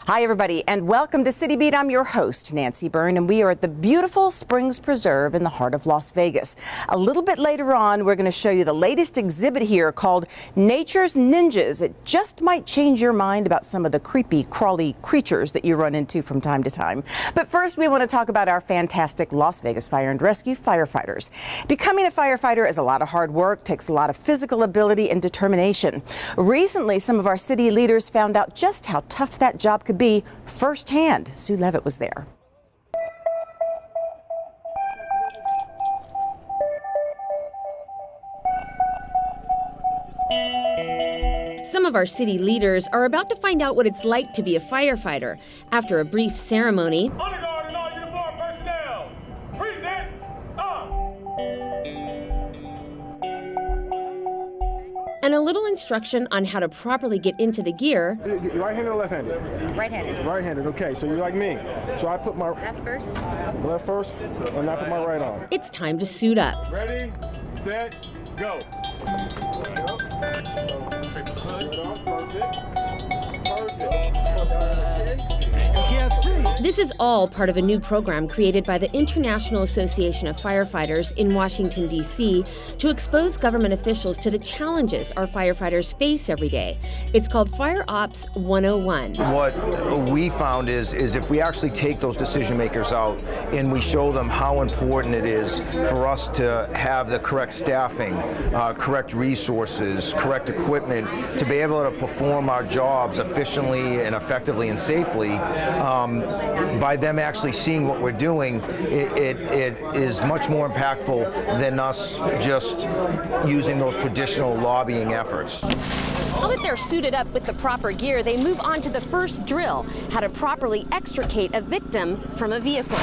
Hi, everybody, and welcome to City Beat. I'm your host, Nancy Byrne, and we are at the beautiful Springs Preserve in the heart of Las Vegas. A little bit later on, we're going to show you the latest exhibit here called Nature's Ninjas. It just might change your mind about some of the creepy, crawly creatures that you run into from time to time. But first, we want to talk about our fantastic Las Vegas Fire and Rescue firefighters. Becoming a firefighter is a lot of hard work, takes a lot of physical ability and determination. Recently, some of our city leaders found out just how tough that job could be firsthand. Sue Levitt was there. Some of our city leaders are about to find out what it's like to be a firefighter. After a brief ceremony, and a little instruction on how to properly get into the gear. Right-handed or left-handed? Right-handed. Right-handed, okay, so you're like me. So I put my left first, and I put my right on. It's time to suit up. Ready, set, go. This is all part of a new program created by the International Association of Firefighters in Washington, D.C. to expose government officials to the challenges our firefighters face every day. It's called Fire Ops 101. What we found is if we actually take those decision makers out and we show them how important it is for us to have the correct staffing, correct resources, correct equipment to be able to perform our jobs efficiently and effectively and safely, by them actually seeing what we're doing, it is much more impactful than us just using those traditional lobbying efforts. Now that they're suited up with the proper gear, they move on to the first drill, how to properly extricate a victim from a vehicle.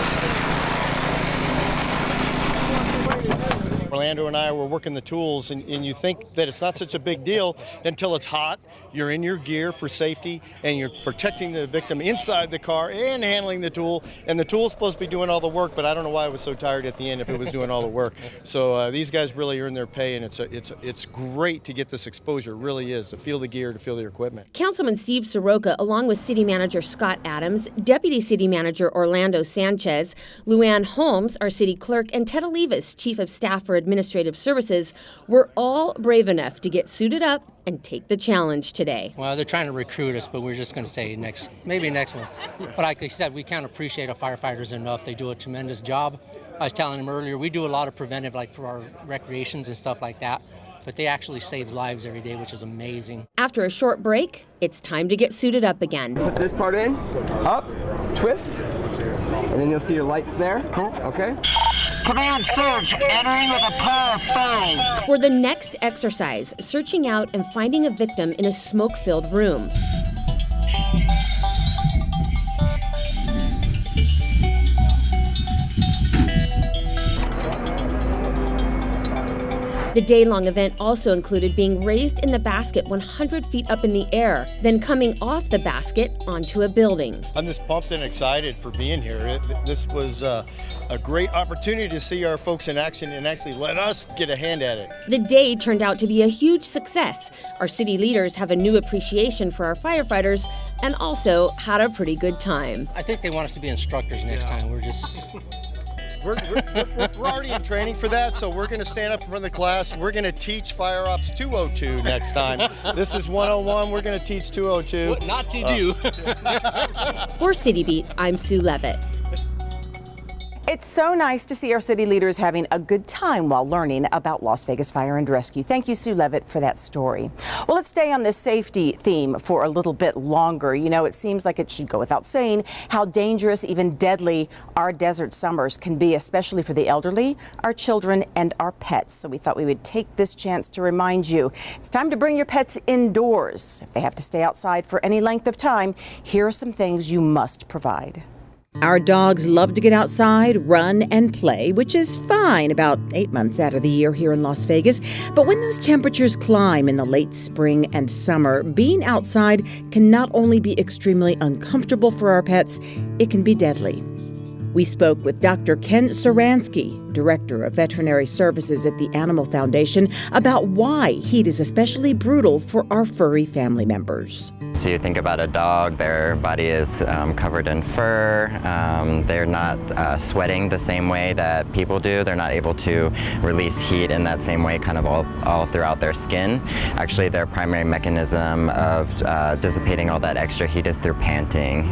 Orlando and I were working the tools, and you think that it's not such a big deal until it's hot. You're in your gear for safety, and you're protecting the victim inside the car and handling the tool. And the tool's supposed to be doing all the work, but I don't know why I was so tired at the end if it was doing all the work. So these guys really earn their pay, and it's great to get this exposure. It really is, to feel the gear, to feel the equipment. Councilman Steve Soroka, along with City Manager Scott Adams, Deputy City Manager Orlando Sanchez, Luann Holmes, our City Clerk, and Ted Olivas, Chief of Staff for Administrative Services, were all brave enough to get suited up and take the challenge today. Well, they're trying to recruit us, but we're just going to say maybe next one. But like I said, we can't appreciate our firefighters enough. They do a tremendous job. I was telling them earlier, we do a lot of preventive, like for our recreations and stuff like that, but they actually save lives every day, which is amazing. After a short break, it's time to get suited up again. Put this part in, up, twist, and then you'll see your lights there. Cool. Okay. Command surge, entering with a power of 5. For the next exercise, searching out and finding a victim in a smoke-filled room. The day-long event also included being raised in the basket 100 feet up in the air, then coming off the basket onto a building. I'm just pumped and excited for being here. This was a great opportunity to see our folks in action and actually let us get a hand at it. The day turned out to be a huge success. Our city leaders have a new appreciation for our firefighters and also had a pretty good time. I think they want us to be instructors next time. We're just... We're already in training for that, so we're going to stand up in front of the class. We're going to teach Fire Ops 202 next time. This is 101. We're going to teach 202. What not to do. For City Beat, I'm Sue Levitt. It's so nice to see our city leaders having a good time while learning about Las Vegas Fire and Rescue. Thank you, Sue Levitt, for that story. Well, let's stay on this safety theme for a little bit longer. You know, it seems like it should go without saying how dangerous, even deadly, our desert summers can be, especially for the elderly, our children, and our pets. So we thought we would take this chance to remind you it's time to bring your pets indoors. If they have to stay outside for any length of time, here are some things you must provide. Our dogs love to get outside, run, and play, which is fine about 8 months out of the year here in Las Vegas. But when those temperatures climb in the late spring and summer, being outside can not only be extremely uncomfortable for our pets, it can be deadly. We spoke with Dr. Ken Saransky, Director of Veterinary Services at the Animal Foundation, about why heat is especially brutal for our furry family members. So you think about a dog, their body is covered in fur, they're not sweating the same way that people do, they're not able to release heat in that same way kind of all throughout their skin. Actually, their primary mechanism of dissipating all that extra heat is through panting.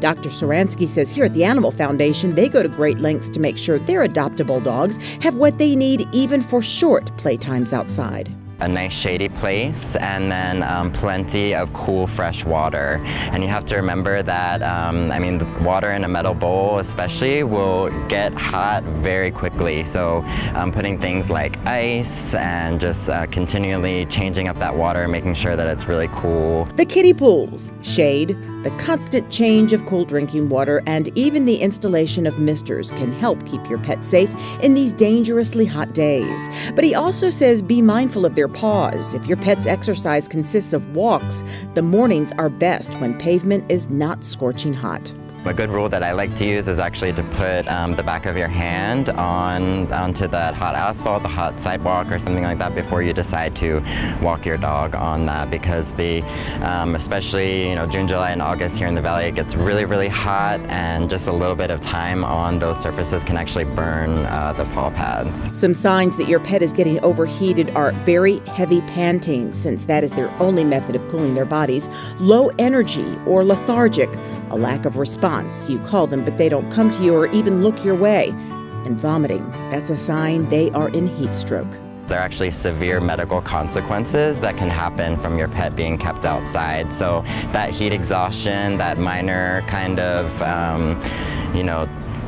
Dr. Saransky says here at the Animal Foundation, they go to great lengths to make sure their adoptable dogs have what they need even for short playtimes outside. A nice shady place, and then plenty of cool fresh water. And you have to remember that, the water in a metal bowl especially will get hot very quickly. So putting things like ice and just continually changing up that water, making sure that it's really cool. The kiddie pools, shade, the constant change of cool drinking water, and even the installation of misters can help keep your pet safe in these dangerously hot days. But he also says be mindful of their paws. If your pet's exercise consists of walks, the mornings are best when pavement is not scorching hot. A good rule that I like to use is actually to put the back of your hand onto that hot asphalt, the hot sidewalk or something like that before you decide to walk your dog on that, because especially June, July, and August here in the valley, it gets really, really hot, and just a little bit of time on those surfaces can actually burn the paw pads. Some signs that your pet is getting overheated are very heavy panting, since that is their only method of cooling their bodies, low energy or lethargic, a lack of response. You call them, but they don't come to you or even look your way. And vomiting, that's a sign they are in heat stroke. There are actually severe medical consequences that can happen from your pet being kept outside. So that heat exhaustion, that minor kind of,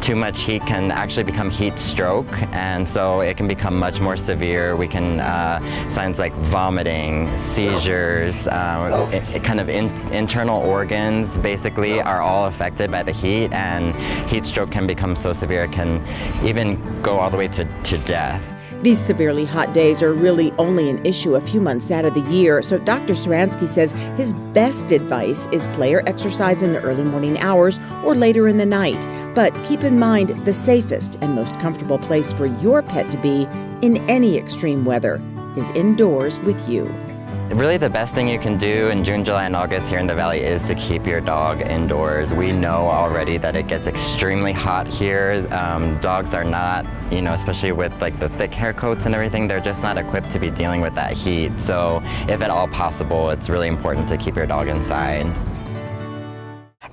too much heat can actually become heat stroke, and so it can become much more severe. We can, signs like vomiting, seizures, internal organs basically are all affected by the heat, and heat stroke can become so severe it can even go all the way to death. These severely hot days are really only an issue a few months out of the year, so Dr. Saransky says his best advice is play or exercise in the early morning hours or later in the night. But keep in mind, the safest and most comfortable place for your pet to be in any extreme weather is indoors with you. Really, the best thing you can do in June, July, and August here in the valley is to keep your dog indoors. We know already that it gets extremely hot here. Dogs are not, especially with like the thick hair coats and everything, they're just not equipped to be dealing with that heat. So if at all possible, it's really important to keep your dog inside.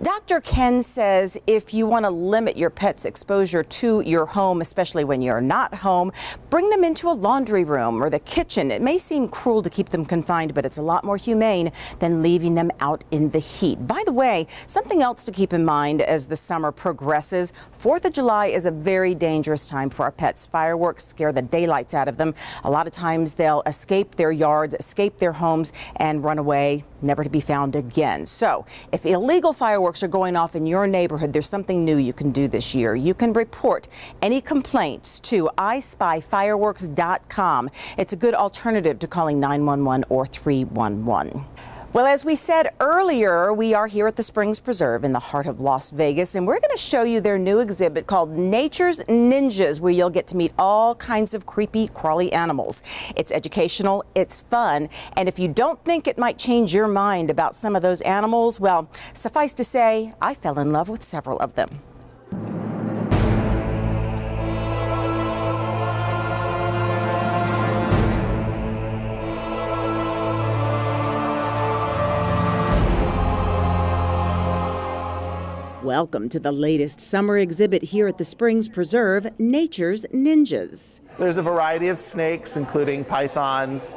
Dr. Ken says if you want to limit your pet's exposure to your home, especially when you're not home, bring them into a laundry room or the kitchen. It may seem cruel to keep them confined, but it's a lot more humane than leaving them out in the heat. By the way, something else to keep in mind as the summer progresses, 4th of July is a very dangerous time for our pets. Fireworks scare the daylights out of them. A lot of times they'll escape their yards, escape their homes, and run away, never to be found again. So if illegal fireworks are going off in your neighborhood, there's something new you can do this year. You can report any complaints to ispyfireworks.com. It's a good alternative to calling 911 or 311. Well, as we said earlier, we are here at the Springs Preserve in the heart of Las Vegas, and we're going to show you their new exhibit called Nature's Ninjas, where you'll get to meet all kinds of creepy, crawly animals. It's educational, it's fun, and if you don't think it might change your mind about some of those animals, well, suffice to say, I fell in love with several of them. Welcome to the latest summer exhibit here at the Springs Preserve, Nature's Ninjas. There's a variety of snakes, including pythons,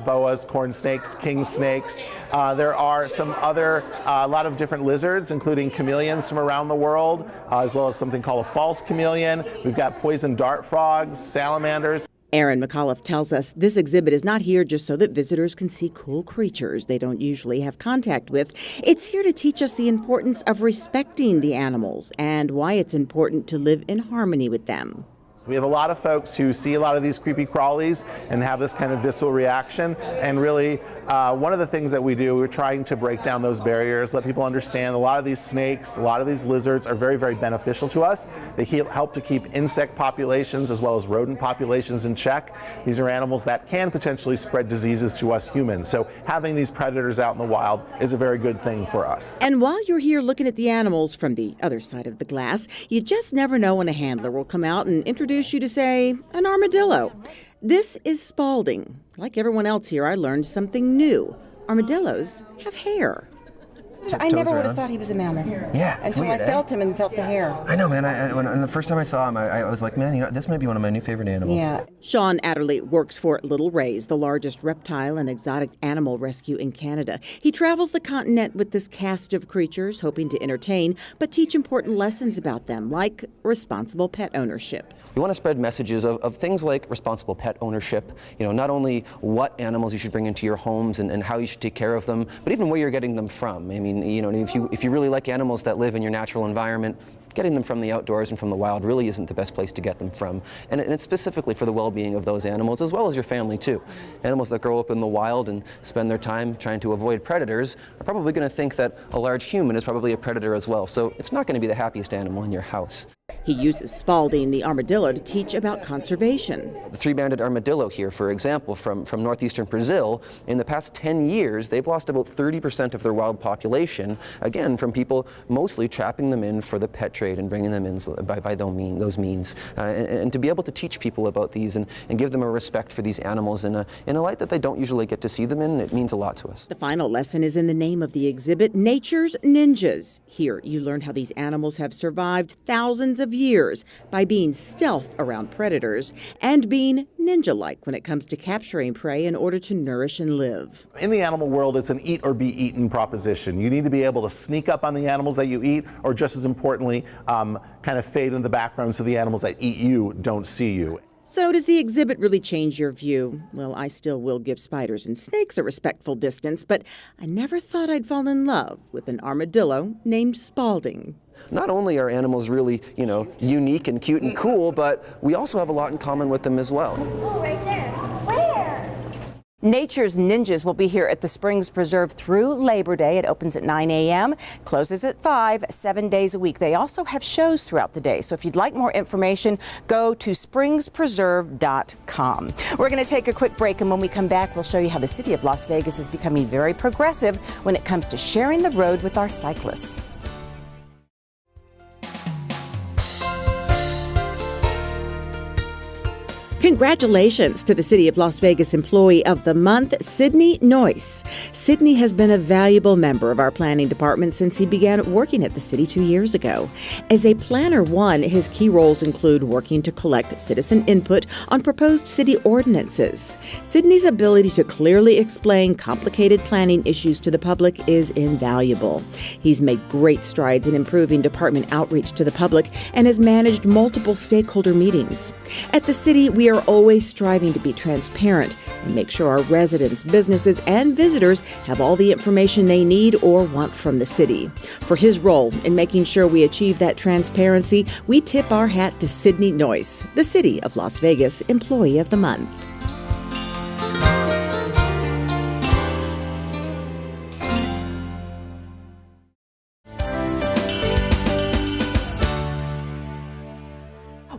boas, corn snakes, king snakes. There are some other, a lot of different lizards, including chameleons from around the world, as well as something called a false chameleon. We've got poison dart frogs, salamanders. Aaron McAuliffe tells us this exhibit is not here just so that visitors can see cool creatures they don't usually have contact with. It's here to teach us the importance of respecting the animals and why it's important to live in harmony with them. We have a lot of folks who see a lot of these creepy crawlies and have this kind of visceral reaction. And really, one of the things that we do, we're trying to break down those barriers, let people understand a lot of these snakes, a lot of these lizards are very, very beneficial to us. They help to keep insect populations as well as rodent populations in check. These are animals that can potentially spread diseases to us humans. So having these predators out in the wild is a very good thing for us. And while you're here looking at the animals from the other side of the glass, you just never know when a handler will come out and introduce you to, say, an armadillo. This is Spalding. Like everyone else here, I learned something new. Armadillos have hair. I never would have thought he was a mammal. Yeah, it's until weird, I felt him and felt the hair. I know, man. When the first time I saw him, I was like, man, this might be one of my new favorite animals. Yeah. Sean Adderley works for Little Rays, the largest reptile and exotic animal rescue in Canada. He travels the continent with this cast of creatures, hoping to entertain, but teach important lessons about them, like responsible pet ownership. We want to spread messages of things like responsible pet ownership, not only what animals you should bring into your homes and how you should take care of them, but even where you're getting them from. I mean, if you really like animals that live in your natural environment, getting them from the outdoors and from the wild really isn't the best place to get them from. And it's specifically for the well-being of those animals, as well as your family, too. Animals that grow up in the wild and spend their time trying to avoid predators are probably going to think that a large human is probably a predator as well. So it's not going to be the happiest animal in your house. He uses Spalding, the armadillo, to teach about conservation. The three-banded armadillo here, for example, from northeastern Brazil, in the past 10 years, they've lost about 30% of their wild population, again, from people mostly trapping them in for the pet trade and bringing them in by those means. And to be able to teach people about these and give them a respect for these animals in a light that they don't usually get to see them in, it means a lot to us. The final lesson is in the name of the exhibit, Nature's Ninjas. Here, you learn how these animals have survived thousands of years by being stealth around predators and being ninja-like when it comes to capturing prey in order to nourish and live. In the animal world, it's an eat or be eaten proposition. You need to be able to sneak up on the animals that you eat, or just as importantly, kind of fade in the background so the animals that eat you don't see you. So does the exhibit really change your view? Well, I still will give spiders and snakes a respectful distance, but I never thought I'd fall in love with an armadillo named Spalding. Not only are animals really, unique and cute and cool, but we also have a lot in common with them as well. Oh, right there. Where? Nature's Ninjas will be here at the Springs Preserve through Labor Day. It opens at 9 a.m., closes at 5, 7 days a week. They also have shows throughout the day. So if you'd like more information, go to springspreserve.com. We're going to take a quick break, and when we come back, we'll show you how the city of Las Vegas is becoming very progressive when it comes to sharing the road with our cyclists. Congratulations to the City of Las Vegas Employee of the Month, Sydney Noyce. Sydney has been a valuable member of our planning department since he began working at the city 2 years ago. As a Planner 1, his key roles include working to collect citizen input on proposed city ordinances. Sydney's ability to clearly explain complicated planning issues to the public is invaluable. He's made great strides in improving department outreach to the public and has managed multiple stakeholder meetings. At the city, we are always striving to be transparent and make sure our residents, businesses, and visitors have all the information they need or want from the city. For his role in making sure we achieve that transparency, we tip our hat to Sydney Noyce, the City of Las Vegas Employee of the Month.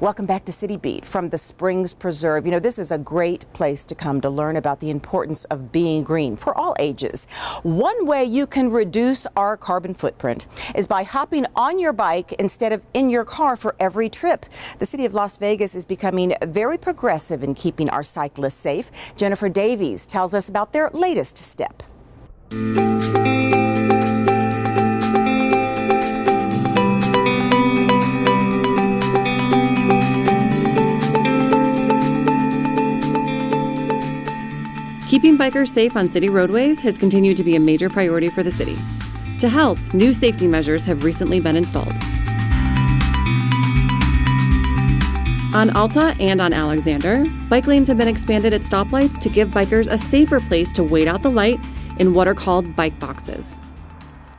Welcome back to City Beat from the Springs Preserve. This is a great place to come to learn about the importance of being green for all ages. One way you can reduce our carbon footprint is by hopping on your bike instead of in your car for every trip. The City of Las Vegas is becoming very progressive in keeping our cyclists safe. Jennifer Davies tells us about their latest step. Keeping bikers safe on city roadways has continued to be a major priority for the city. To help, new safety measures have recently been installed. On Alta and on Alexander, bike lanes have been expanded at stoplights to give bikers a safer place to wait out the light in what are called bike boxes.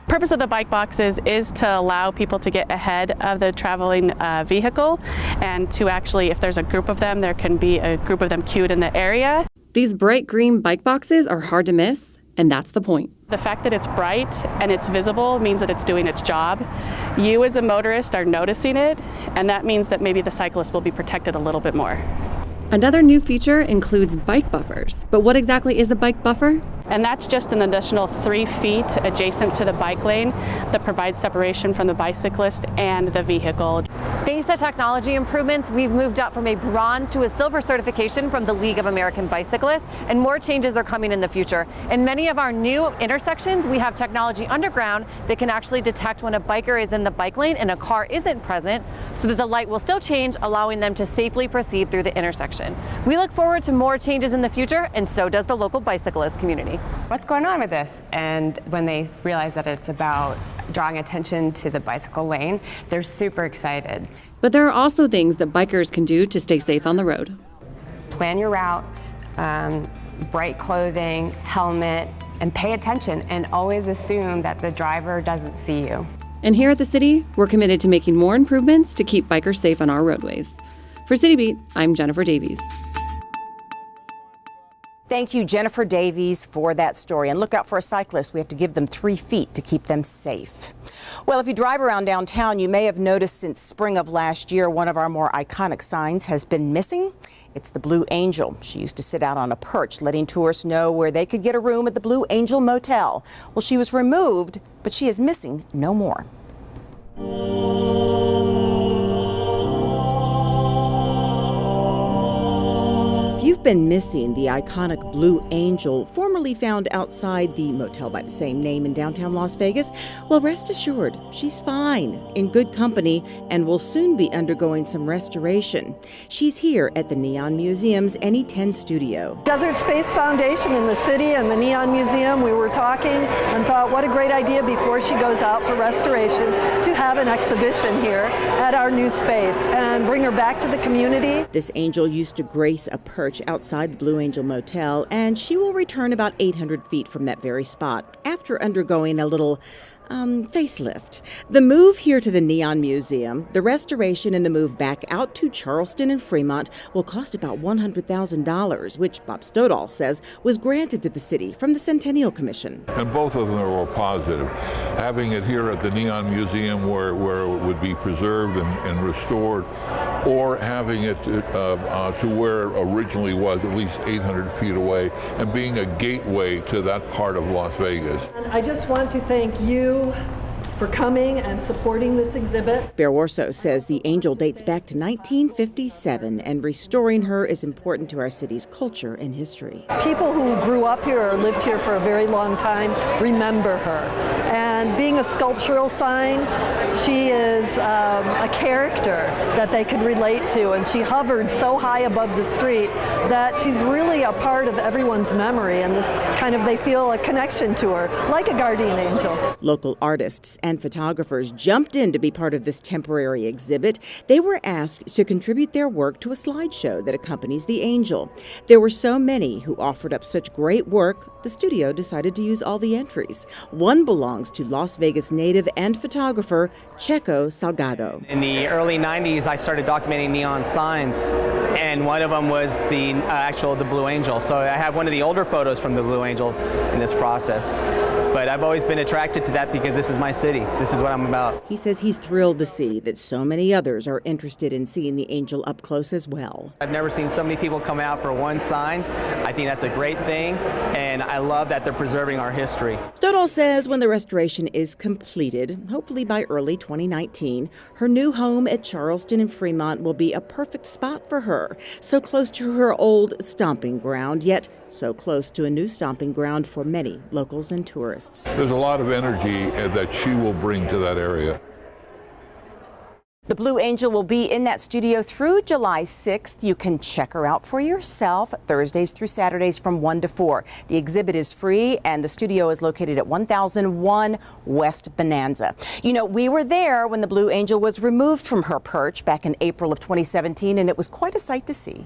purpose of the bike boxes is to allow people to get ahead of the traveling vehicle, and to actually, if there's a group of them, there can be a group of them queued in the area. These bright green bike boxes are hard to miss, and that's the point. The fact that it's bright and it's visible means that it's doing its job. You as a motorist are noticing it, and that means that maybe the cyclist will be protected a little bit more. Another new feature includes bike buffers. But what exactly is a bike buffer? And that's just an additional 3 feet adjacent to the bike lane that provides separation from the bicyclist and the vehicle. Thanks to technology improvements, we've moved up from a bronze to a silver certification from the League of American Bicyclists, and more changes are coming in the future. In many of our new intersections, we have technology underground that can actually detect when a biker is in the bike lane and a car isn't present, so that the light will still change, allowing them to safely proceed through the intersection. We look forward to more changes in the future, and so does the local bicyclist community. What's going on with this? And when they realize that it's about drawing attention to the bicycle lane, they're super excited. But there are also things that bikers can do to stay safe on the road. Plan your route, bright clothing, helmet, and pay attention, and always assume that the driver doesn't see you. And here at the city, we're committed to making more improvements to keep bikers safe on our roadways. For City Beat, I'm Jennifer Davies. Thank you, Jennifer Davies, for that story. And look out for a cyclist. We have to give them 3 feet to keep them safe. Well, if you drive around downtown, you may have noticed since spring of last year, one of our more iconic signs has been missing. It's the Blue Angel. She used to sit out on a perch, letting tourists know where they could get a room at the Blue Angel Motel. Well, she was removed, but she is missing no more. If you've been missing the iconic Blue Angel, formerly found outside the motel by the same name in downtown Las Vegas, well, rest assured, she's fine, in good company, and will soon be undergoing some restoration. She's here at the Neon Museum's NE10 studio. Desert Space Foundation in the city and the Neon Museum, we were talking and thought what a great idea before she goes out for restoration to have an exhibition here at our new space and bring her back to the community. This angel used to grace a perch outside the Blue Angel Motel, and she will return about 800 feet from that very spot after undergoing a little facelift. The move here to the Neon Museum, the restoration and the move back out to Charleston and Fremont will cost about $100,000, which Bob Stoddall says was granted to the city from the Centennial Commission. And both of them were positive. Having it here at the Neon Museum where it would be preserved and restored, or having it to where it originally was, at least 800 feet away, and being a gateway to that part of Las Vegas. And I just want to thank you for coming and supporting this exhibit. Bear Warso says the angel dates back to 1957, and restoring her is important to our city's culture and history. People who grew up here or lived here for a very long time remember her. And being a sculptural sign, she is a character that they could relate to, and she hovered so high above the street that she's really a part of everyone's memory, and this kind of, they feel a connection to her, like a guardian angel. Local artists and photographers jumped in to be part of this temporary exhibit. They were asked to contribute their work to a slideshow that accompanies the angel. There were so many who offered up such great work, the studio decided to use all the entries. One belongs to Las Vegas native and photographer Checo Salgado. In the early 90s, I started documenting neon signs, and one of them was the Blue Angel. So I have one of the older photos from the Blue Angel in this process. But I've always been attracted to that because this is my city. This is what I'm about. He says he's thrilled to see that so many others are interested in seeing the angel up close as well. I've never seen so many people come out for one sign. I think that's a great thing, and I love that they're preserving our history. Stoddall says when the restoration is completed, hopefully by early 2019, her new home at Charleston and Fremont will be a perfect spot for her. So close to her old stomping ground, yet so close to a new stomping ground for many locals and tourists. There's a lot of energy that she will bring to that area. The Blue Angel will be in that studio through July 6th. You can check her out for yourself Thursdays through Saturdays from 1 to 4. The exhibit is free, and the studio is located at 1001 West Bonanza. You know, we were there when the Blue Angel was removed from her perch back in April of 2017, and it was quite a sight to see.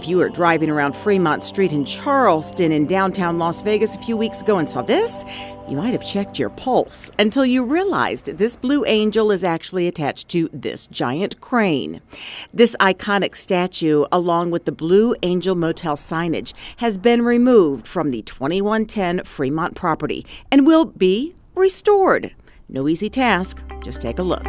If you were driving around Fremont Street in Charleston in downtown Las Vegas a few weeks ago and saw this, you might have checked your pulse until you realized this Blue Angel is actually attached to this giant crane. This iconic statue, along with the Blue Angel Motel signage, has been removed from the 2110 Fremont property and will be restored. No easy task, just take a look.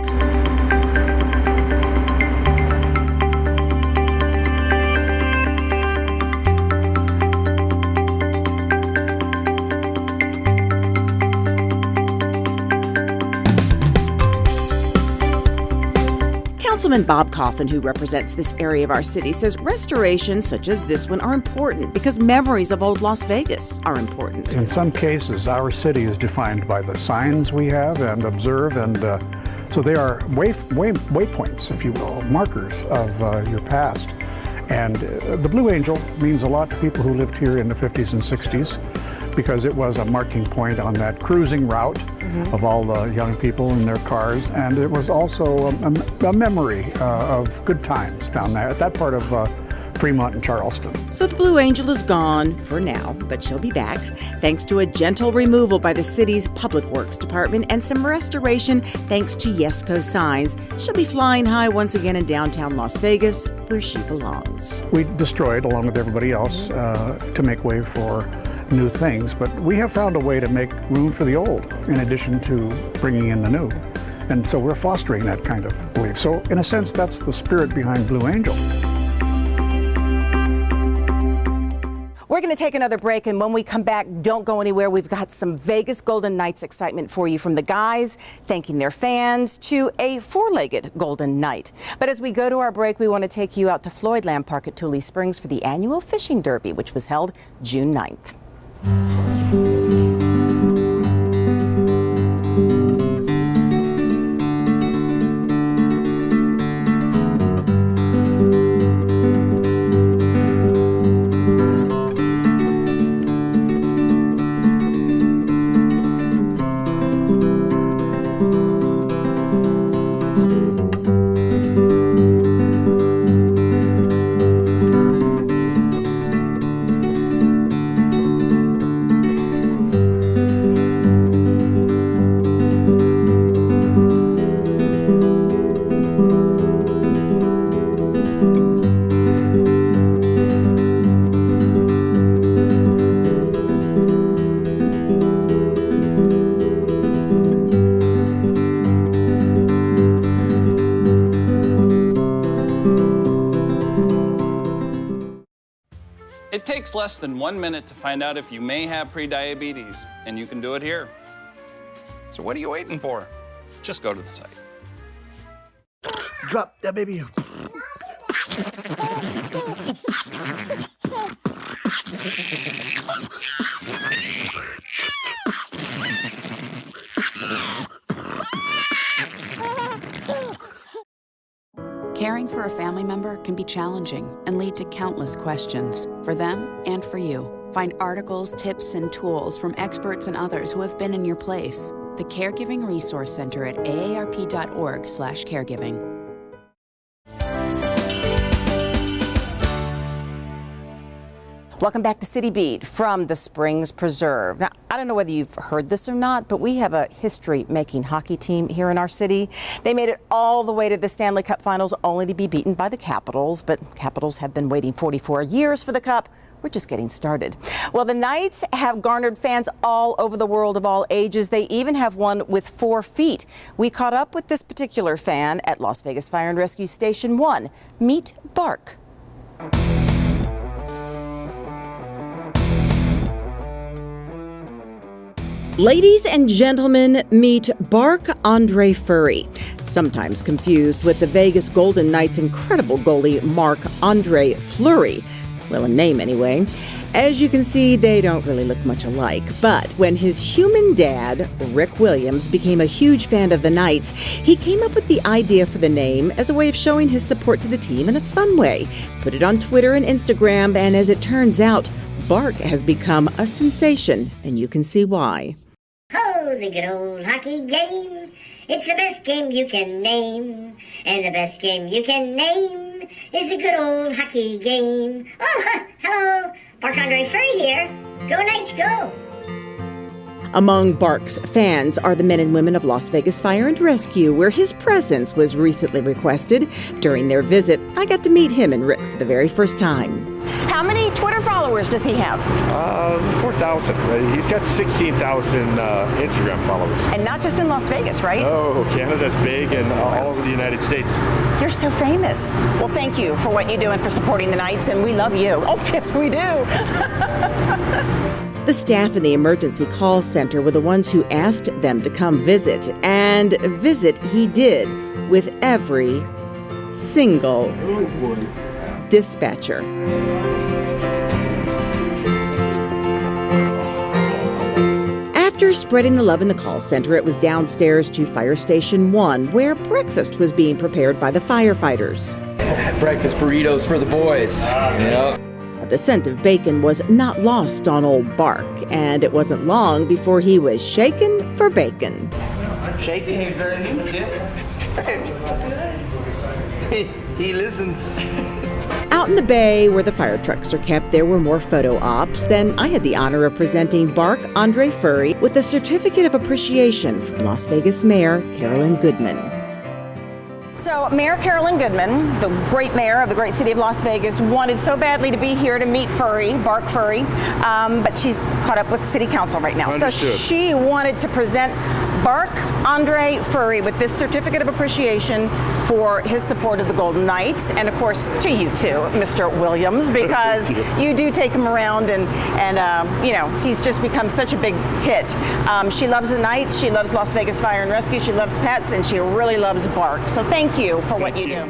Councilman Bob Coffin, who represents this area of our city, says restorations such as this one are important because memories of old Las Vegas are important. In some cases, our city is defined by the signs we have and observe, and so they are waypoints, if you will, markers of your past. And the Blue Angel means a lot to people who lived here in the 50s and 60s because it was a marking point on that cruising route of all the young people in their cars. And it was also a memory of good times down there at that part of Fremont and Charleston. So the Blue Angel is gone for now, but she'll be back thanks to a gentle removal by the city's Public Works Department and some restoration thanks to Yesco Signs. She'll be flying high once again in downtown Las Vegas, where she belongs. We destroyed, along with everybody else, to make way for new things, but we have found a way to make room for the old in addition to bringing in the new. And so we're fostering that kind of belief. So in a sense, that's the spirit behind Blue Angel. We're going to take another break, and when we come back, don't go anywhere. We've got some Vegas Golden Knights excitement for you, from the guys thanking their fans to a four-legged Golden Knight. But as we go to our break, we want to take you out to Floydland Park at Tule Springs for the annual Fishing Derby, which was held June 9th. It takes less than 1 minute to find out if you may have prediabetes, and you can do it here. So what are you waiting for? Just go to the site. Drop that baby. Caring for a family member can be challenging and lead to countless questions for them and for you. Find articles, tips, and tools from experts and others who have been in your place. The Caregiving Resource Center at aarp.org/caregiving. Welcome back to City Beat from the Springs Preserve. Now, I don't know whether you've heard this or not, but we have a history-making hockey team here in our city. They made it all the way to the Stanley Cup Finals only to be beaten by the Capitals, but Capitals have been waiting 44 years for the Cup. We're just getting started. Well, the Knights have garnered fans all over the world of all ages. They even have one with 4 feet. We caught up with this particular fan at Las Vegas Fire and Rescue Station 1. Meet Bark. Ladies and gentlemen, meet Bark Andre Furry, sometimes confused with the Vegas Golden Knights' incredible goalie Marc-Andre Fleury. Well, in name anyway. As you can see, they don't really look much alike. But when his human dad, Rick Williams, became a huge fan of the Knights, he came up with the idea for the name as a way of showing his support to the team in a fun way. Put it on Twitter and Instagram, and as it turns out, Bark has become a sensation, and you can see why. Oh, the good old hockey game. It's the best game you can name. And the best game you can name is the good old hockey game. Oh, hello, Bark Andre Furry here. Go Knights, go! Among Bark's fans are the men and women of Las Vegas Fire and Rescue, where his presence was recently requested. During their visit, I got to meet him and Rick for the very first time. How many Twitter followers does he have? 4,000. He's got 16,000 Instagram followers. And not just in Las Vegas, right? Oh, Canada's big and all over the United States. You're so famous. Well, thank you for what you do and for supporting the Knights, and we love you. Oh, yes, we do. The staff in the emergency call center were the ones who asked them to come visit, and visit he did with every single dispatcher. After spreading the love in the call center, it was downstairs to Fire Station 1, where breakfast was being prepared by the firefighters. Breakfast burritos for the boys. Yep. The scent of bacon was not lost on old Bark, and it wasn't long before he was shaken for bacon. Shaking? He listens. Out in the bay where the fire trucks are kept, there were more photo ops. Then I had the honor of presenting Bark Andre Furry with a certificate of appreciation from Las Vegas Mayor Carolyn Goodman. So Mayor Carolyn Goodman, the great mayor of the great city of Las Vegas, wanted so badly to be here to meet Furry, Bark Furry, but she's caught up with city council right now. Understood. So she wanted to present Bark Andre Furry with this certificate of appreciation for his support of the Golden Knights, and of course to you too, Mr. Williams, because you do take him around, and you know, he's just become such a big hit. She loves the Knights, she loves Las Vegas Fire and Rescue, she loves pets, and she really loves Bark. So thank you for what you do.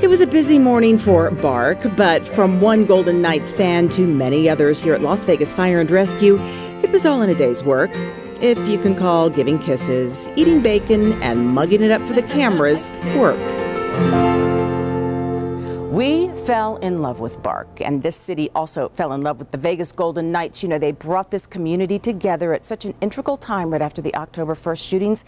It was a busy morning for Bark, but from one Golden Knights fan to many others here at Las Vegas Fire and Rescue, it was all in a day's work. If you can call giving kisses, eating bacon, and mugging it up for the cameras work. We fell in love with Bark, and this city also fell in love with the Vegas Golden Knights. You know, they brought this community together at such an integral time right after the October 1st shootings,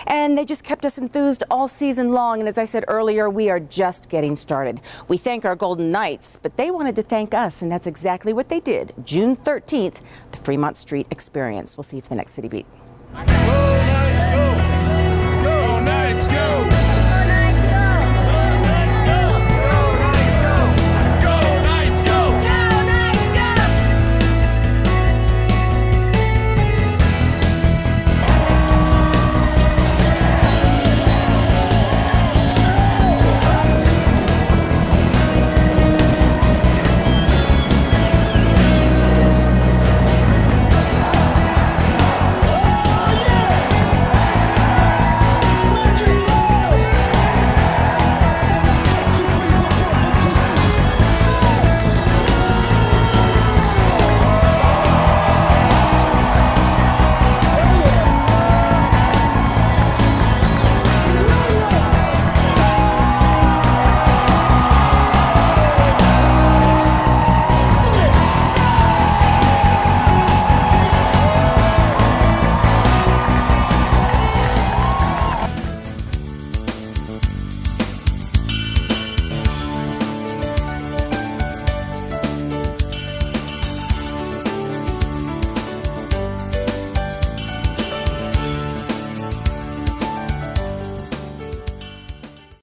and they just kept us enthused all season long. And as I said earlier, we are just getting started. We thank our Golden Knights, but they wanted to thank us, and that's exactly what they did. June 13th, the Fremont Street Experience. We'll see you for the next City Beat.